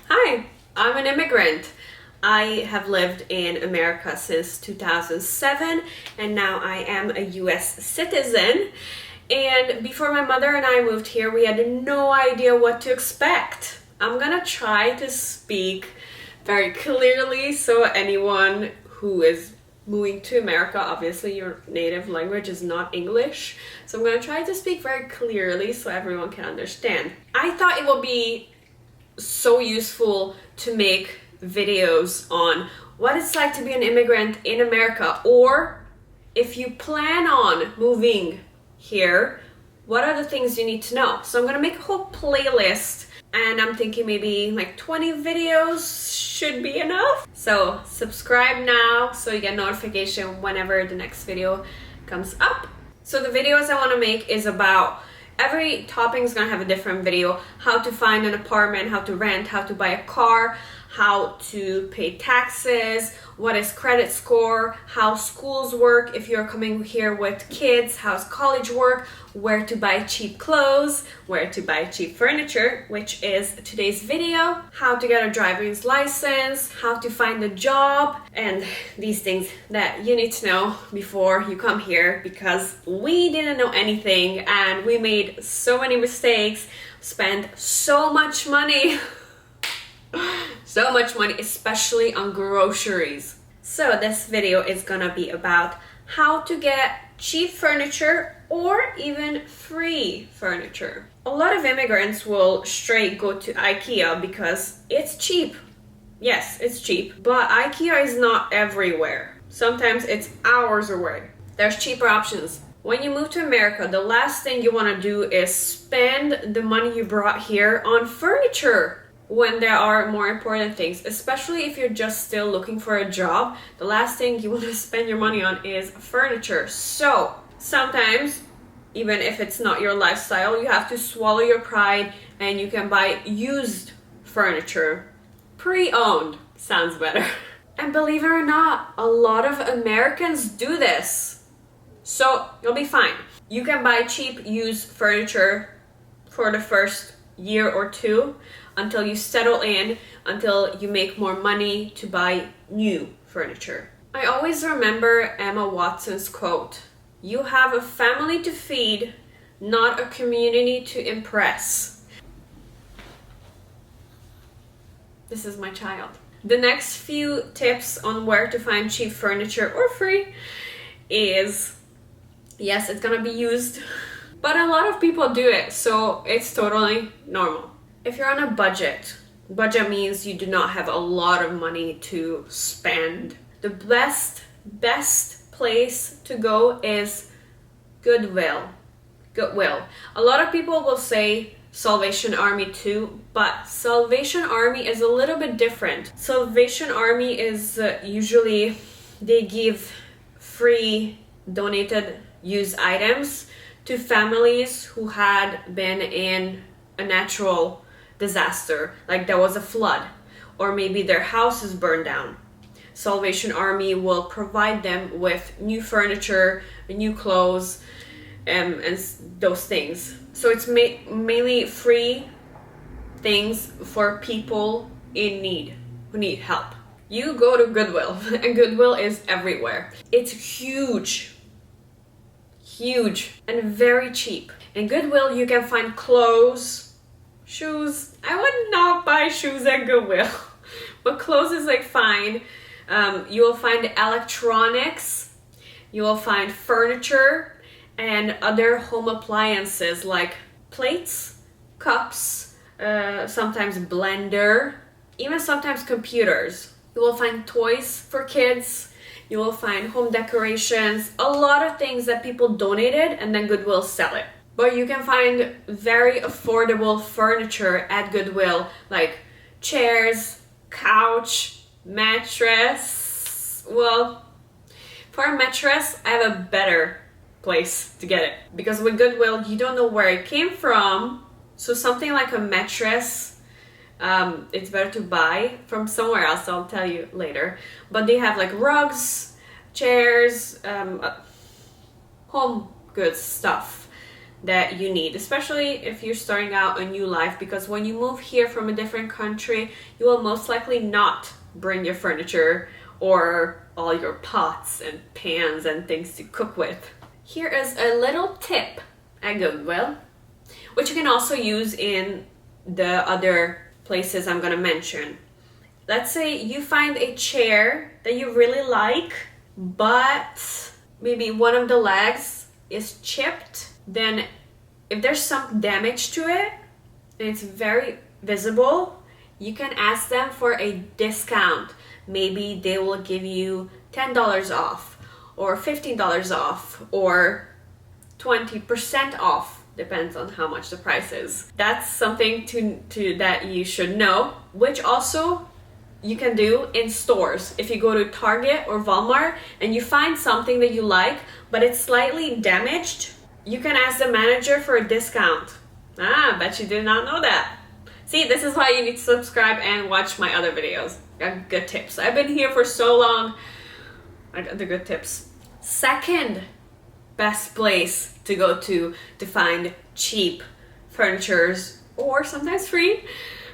Hi, I'm an immigrant. I have lived in America since 2007 and now I am a US citizen. And before my mother and I moved here, we had no idea what to expect. I'm gonna try to speak very clearly so anyone who is moving to America, obviously your native language is not English, so I'm gonna try to speak very clearly so everyone can understand. I thought it would be so useful to make videos on what it's like to be an immigrant in America, or if you plan on moving here, what are the things you need to know. So I'm gonna make a whole playlist and I'm thinking maybe like 20 videos should be enough. So subscribe now so you get notification whenever the next video comes up. So the videos I want to make is about every topping is gonna have a different video. How to find an apartment, how to rent, how to buy a car, how to pay taxes, what is credit score, how schools work if you're coming here with kids, how's college work, where to buy cheap clothes, where to buy cheap furniture, which is today's video, how to get a driver's license, how to find a job, and these things that you need to know before you come here, because we didn't know anything and we made so many mistakes, spent so much money. So much money, especially on groceries. So this video is gonna be about how to get cheap furniture or even free furniture. A lot of immigrants will straight go to IKEA because it's cheap. Yes, it's cheap, but IKEA is not everywhere. Sometimes it's hours away. There's cheaper options. When you move to America, the last thing you wanna do is spend the money you brought here on furniture, when there are more important things, especially if you're just still looking for a job. The last thing you want to spend your money on is furniture. So sometimes, even if it's not your lifestyle, you have to swallow your pride and you can buy used furniture. Pre-owned sounds better. And believe it or not, a lot of Americans do this. So you'll be fine. You can buy cheap used furniture for the first year or two until you settle in, until you make more money to buy new furniture. I always remember Emma Watson's quote, "You have a family to feed, not a community to impress." This is my child. The next few tips on where to find cheap furniture or free is, yes, it's gonna be used, but a lot of people do it, so it's totally normal. If you're on a budget means you do not have a lot of money to spend. The best place to go is Goodwill. A lot of people will say Salvation Army too, but Salvation Army is a little bit different. Salvation Army is usually they give free donated used items to families who had been in a natural disaster, like there was a flood, or maybe their house is burned down. Salvation Army will provide them with new furniture, new clothes, and those things. So it's mainly free things for people in need, who need help. You go to Goodwill, and Goodwill is everywhere. It's huge, and very cheap. In Goodwill you can find clothes, shoes. I would not buy shoes at Goodwill, but clothes is like fine. You will find electronics, you will find furniture and other home appliances like plates, cups, sometimes blender, even sometimes computers. You will find toys for kids, you will find home decorations, a lot of things that people donated and then Goodwill sell it. But you can find very affordable furniture at Goodwill, like chairs, couch, mattress. Well, for a mattress, I have a better place to get it. Because with Goodwill, you don't know where it came from. So something like a mattress, it's better to buy from somewhere else, I'll tell you later. But they have like rugs, chairs, home goods stuff that you need, especially if you're starting out a new life, because when you move here from a different country, you will most likely not bring your furniture or all your pots and pans and things to cook with. Here is a little tip at Goodwill, which you can also use in the other places I'm gonna mention. Let's say you find a chair that you really like, but maybe one of the legs is chipped. Then if there's some damage to it and it's very visible, you can ask them for a discount. Maybe they will give you $10 off or $15 off or 20% off, depends on how much the price is. That's something to that you should know, which also you can do in stores. If you go to Target or Walmart and you find something that you like but it's slightly damaged, you can ask the manager for a discount. I bet you did not know that. See, this is why you need to subscribe and watch my other videos. I got good tips. I've been here for so long. I got the good tips. Second best place to go to find cheap furnitures or sometimes free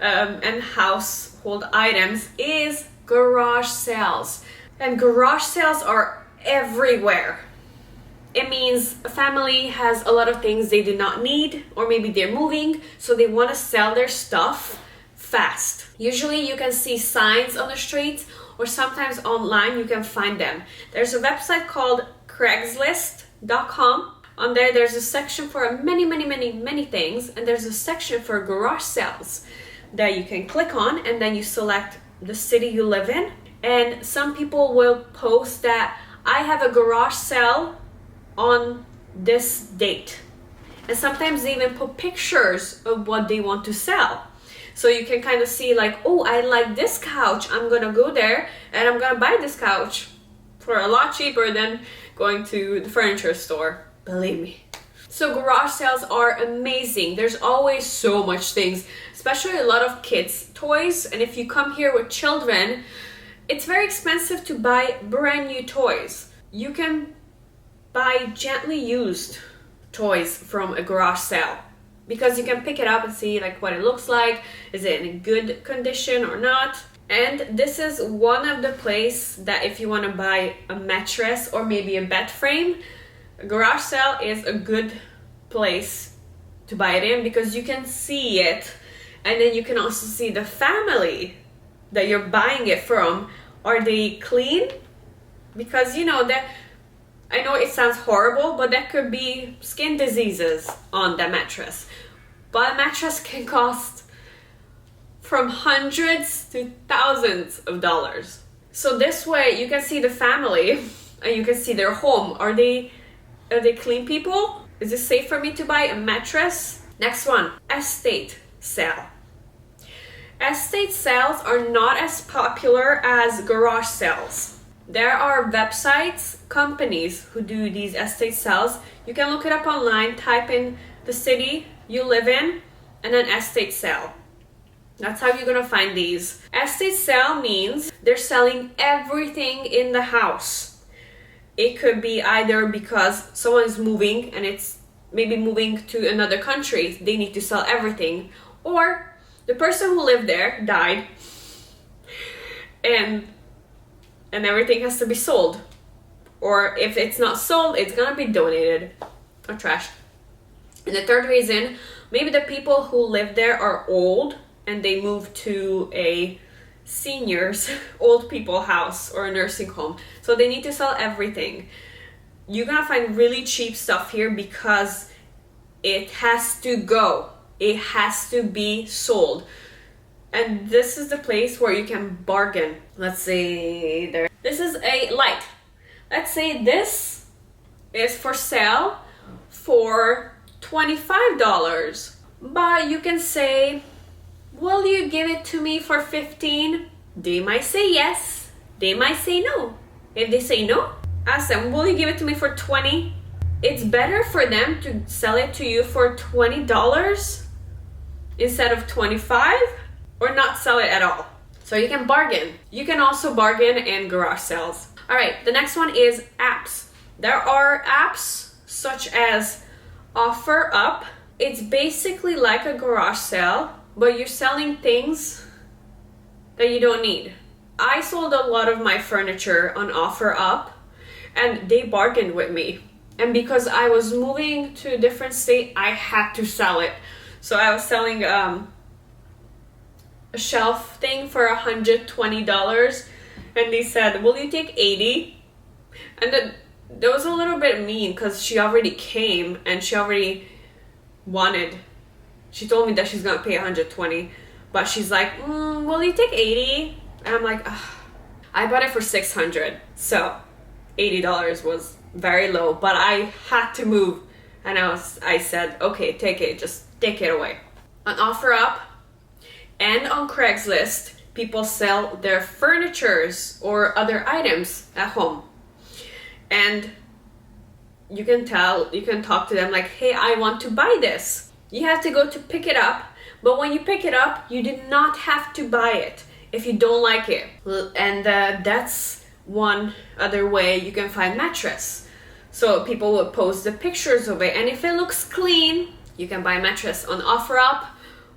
and household items is garage sales. And garage sales are everywhere. It means a family has a lot of things they do not need, or maybe they're moving, so they want to sell their stuff fast. Usually you can see signs on the streets, or sometimes online you can find them. There's a website called Craigslist.com. On there, there's a section for many things, and there's a section for garage sales that you can click on, and then you select the city you live in. And some people will post that I have a garage sale on this date, and sometimes they even put pictures of what they want to sell, so you can kind of see like, oh, I like this couch, I'm gonna go there and I'm gonna buy this couch for a lot cheaper than going to the furniture store, believe me. So garage sales are amazing. There's always so much things, especially a lot of kids toys, and if you come here with children, it's very expensive to buy brand new toys. You can buy gently used toys from a garage sale because you can pick it up and see like what it looks like. Is it in good condition or not? And this is one of the places that if you want to buy a mattress or maybe a bed frame, a garage sale is a good place to buy it in because you can see it, and then you can also see the family that you're buying it from. Are they clean? Because you know that, I know it sounds horrible, but there could be skin diseases on that mattress. But a mattress can cost from hundreds to thousands of dollars. So this way you can see the family and you can see their home. Are they clean people? Is it safe for me to buy a mattress? Next one, estate sale. Estate sales are not as popular as garage sales. There are websites, companies who do these estate sales. You can look it up online, type in the city you live in, and then estate sale. That's how you're gonna find these. Estate sale means they're selling everything in the house. It could be either because someone's moving and it's maybe moving to another country, they need to sell everything, or the person who lived there died and everything has to be sold. Or if it's not sold, it's gonna be donated or trashed. And the third reason, maybe the people who live there are old and they move to a seniors, old people house or a nursing home. So they need to sell everything. You're gonna find really cheap stuff here because it has to go. It has to be sold. And this is the place where you can bargain. Let's say this is a light. Let's say this is for sale for $25. But you can say, will you give it to me for $15? They might say yes. They might say no. If they say no, ask them, will you give it to me for $20? It's better for them to sell it to you for $20 instead of $25, or not sell it at all. So you can bargain. You can also bargain in garage sales. All right, the next one is apps. There are apps such as Offer Up. It's basically like a garage sale, but you're selling things that you don't need. I sold a lot of my furniture on Offer Up, and they bargained with me. And because I was moving to a different state, I had to sell it. So I was selling a shelf thing for $120, and they said, will you take 80? And that was a little bit mean because she already came and she already she told me that she's gonna pay 120, but she's like, will you take 80? And I'm like, ugh. I bought it for 600, so $80 was very low, but I had to move, and I said, okay, take it, just take it away. On Offer Up and on Craigslist, people sell their furnitures or other items at home, and you can talk to them like, hey, I want to buy this. You have to go to pick it up, but when you pick it up, you do not have to buy it if you don't like it. And that's one other way you can find mattress. So people will post the pictures of it, and if it looks clean, you can buy a mattress on Offer Up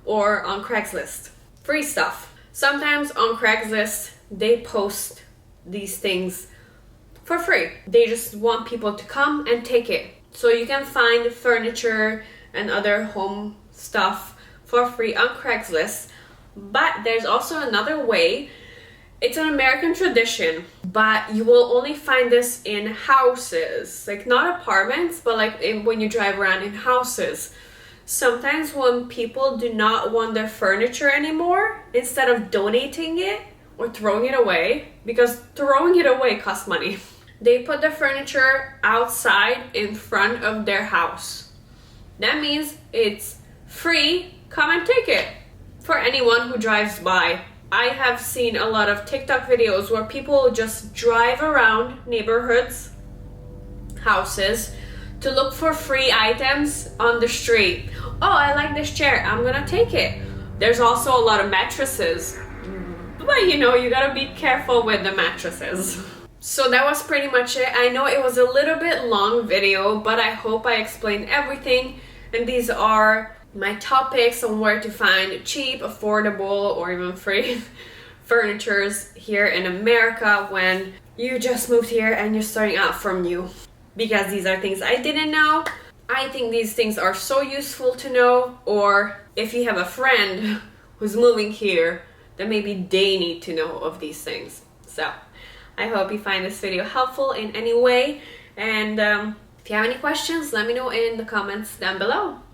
or on Craigslist. Free stuff. Sometimes on Craigslist, they post these things for free. They just want people to come and take it. So you can find furniture and other home stuff for free on Craigslist. But there's also another way. It's an American tradition, but you will only find this in houses, like not apartments, but like when you drive around in houses. Sometimes when people do not want their furniture anymore, instead of donating it or throwing it away, because throwing it away costs money, they put the furniture outside in front of their house. That means it's free, come and take it, for anyone who drives by. I have seen a lot of TikTok videos where people just drive around neighborhoods, houses, to look for free items on the street. Oh, I like this chair, I'm gonna take it. There's also a lot of mattresses, but you know, you gotta be careful with the mattresses. So that was pretty much it. I know it was a little bit long video, but I hope I explained everything, and these are my topics on where to find cheap, affordable, or even free furnitures here in America when you just moved here and you're starting out from new. Because these are things I didn't know. I think these things are so useful to know, or if you have a friend who's moving here, then maybe they need to know of these things. So I hope you find this video helpful in any way, and if you have any questions, let me know in the comments down below.